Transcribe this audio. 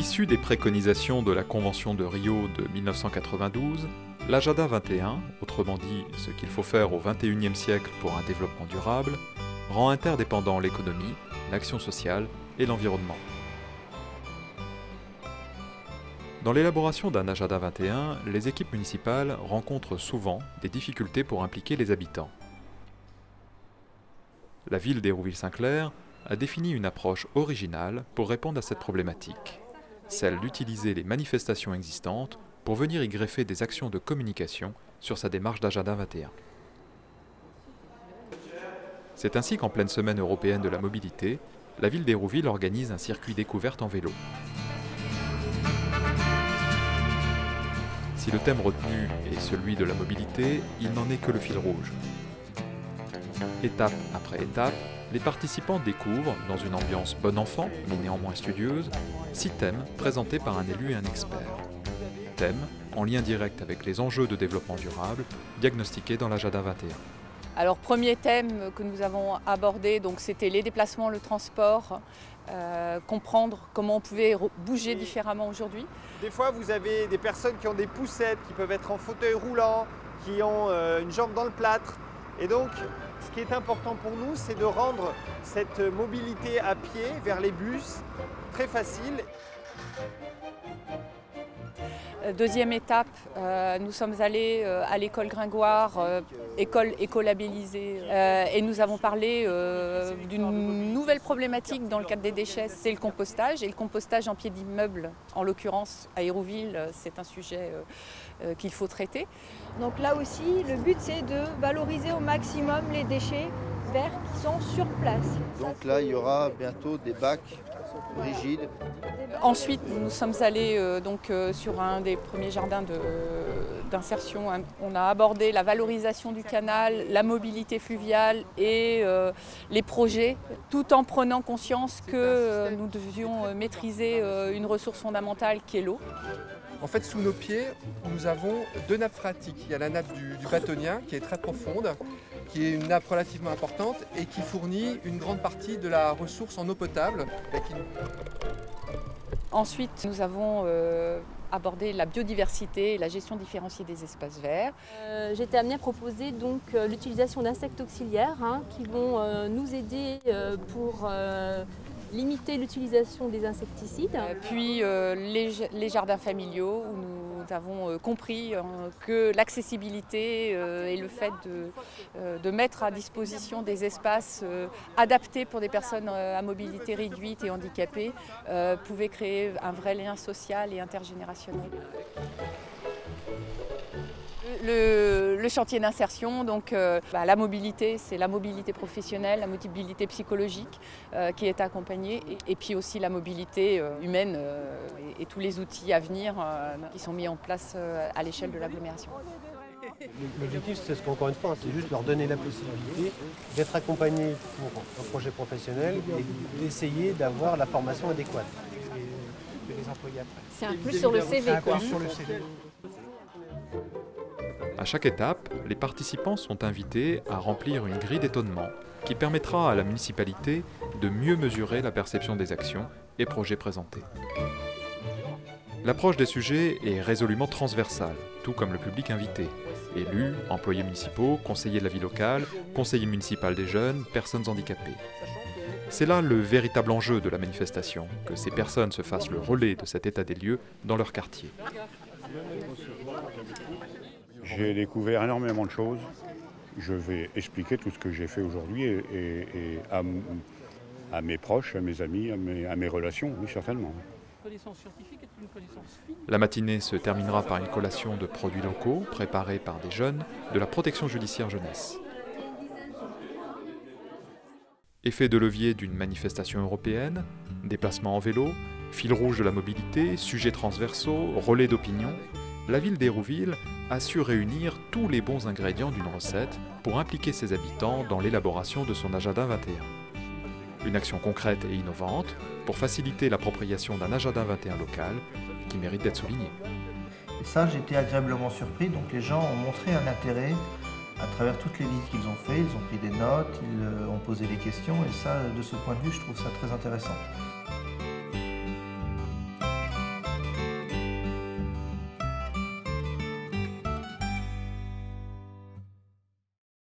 Issu des préconisations de la Convention de Rio de 1992, l'Agenda 21, autrement dit ce qu'il faut faire au XXIe siècle pour un développement durable, rend interdépendant l'économie, l'action sociale et l'environnement. Dans l'élaboration d'un Agenda 21, les équipes municipales rencontrent souvent des difficultés pour impliquer les habitants. La ville d'Hérouville-Saint-Clair a défini une approche originale pour répondre à cette problématique, celle d'utiliser les manifestations existantes pour venir y greffer des actions de communication sur sa démarche d'Agenda 21. C'est ainsi qu'en pleine semaine européenne de la mobilité, la ville d'Hérouville organise un circuit découverte en vélo. Si le thème retenu est celui de la mobilité, il n'en est que le fil rouge. Étape après étape, les participants découvrent, dans une ambiance bon enfant, mais néanmoins studieuse, 6 thèmes présentés par un élu et un expert. Thèmes en lien direct avec les enjeux de développement durable, diagnostiqués dans l'Agenda 21. Alors, premier thème que nous avons abordé, c'était les déplacements, le transport, comprendre comment on pouvait bouger différemment aujourd'hui. Des fois, vous avez des personnes qui ont des poussettes, qui peuvent être en fauteuil roulant, qui ont une jambe dans le plâtre. Et donc, ce qui est important pour nous, c'est de rendre cette mobilité à pied vers les bus très facile. Deuxième étape, nous sommes allés à l'école Gringoire, école écolabellisée, et nous avons parlé d'une nouvelle problématique dans le cadre des déchets, c'est le compostage. Et le compostage en pied d'immeuble, en l'occurrence à Hérouville, c'est un sujet qu'il faut traiter. Donc là aussi, le but c'est de valoriser au maximum les déchets verts qui sont sur place. Donc là, il y aura bientôt des bacs rigides. Ensuite, nous sommes allés sur un des premiers jardins d'insertion. On a abordé la valorisation du canal, la mobilité fluviale et les projets, tout en prenant conscience que nous devions maîtriser une ressource fondamentale qui est l'eau. En fait, sous nos pieds, nous avons 2 nappes phréatiques. Il y a la nappe du bâtonien qui est très profonde, qui est une nappe relativement importante et qui fournit une grande partie de la ressource en eau potable. Ensuite, nous avons abordé la biodiversité et la gestion différenciée des espaces verts. J'ai été amenée à proposer l'utilisation d'insectes auxiliaires qui vont nous aider pour limiter l'utilisation des insecticides. Puis les jardins familiaux où nous avons compris que l'accessibilité et le fait de mettre à disposition des espaces adaptés pour des personnes à mobilité réduite et handicapées pouvaient créer un vrai lien social et intergénérationnel. Le chantier d'insertion, la mobilité, c'est la mobilité professionnelle, la mobilité psychologique qui est accompagnée et puis aussi la mobilité humaine et tous les outils à venir qui sont mis en place à l'échelle de l'agglomération. L'objectif, c'est qu'encore une fois, c'est juste leur donner la possibilité d'être accompagnés pour un projet professionnel et d'essayer d'avoir la formation adéquate. De les employer après. C'est un plus sur le CV, quoi. À chaque étape, les participants sont invités à remplir une grille d'étonnement qui permettra à la municipalité de mieux mesurer la perception des actions et projets présentés. L'approche des sujets est résolument transversale, tout comme le public invité. Élus, employés municipaux, conseillers de la vie locale, conseillers municipaux des jeunes, personnes handicapées. C'est là le véritable enjeu de la manifestation, que ces personnes se fassent le relais de cet état des lieux dans leur quartier. J'ai découvert énormément de choses. Je vais expliquer tout ce que j'ai fait aujourd'hui et à mes proches, à mes amis, à mes relations, oui, certainement. La matinée se terminera par une collation de produits locaux préparés par des jeunes de la protection judiciaire jeunesse. Effet de levier d'une manifestation européenne, déplacement en vélo, fil rouge de la mobilité, sujets transversaux, relais d'opinion, la ville d'Hérouville a su réunir tous les bons ingrédients d'une recette pour impliquer ses habitants dans l'élaboration de son Agenda 21. Une action concrète et innovante pour faciliter l'appropriation d'un Agenda 21 local qui mérite d'être souligné. Et ça, j'ai été agréablement surpris, donc les gens ont montré un intérêt à travers toutes les visites qu'ils ont fait, ils ont pris des notes, ils ont posé des questions et ça, de ce point de vue, je trouve ça très intéressant.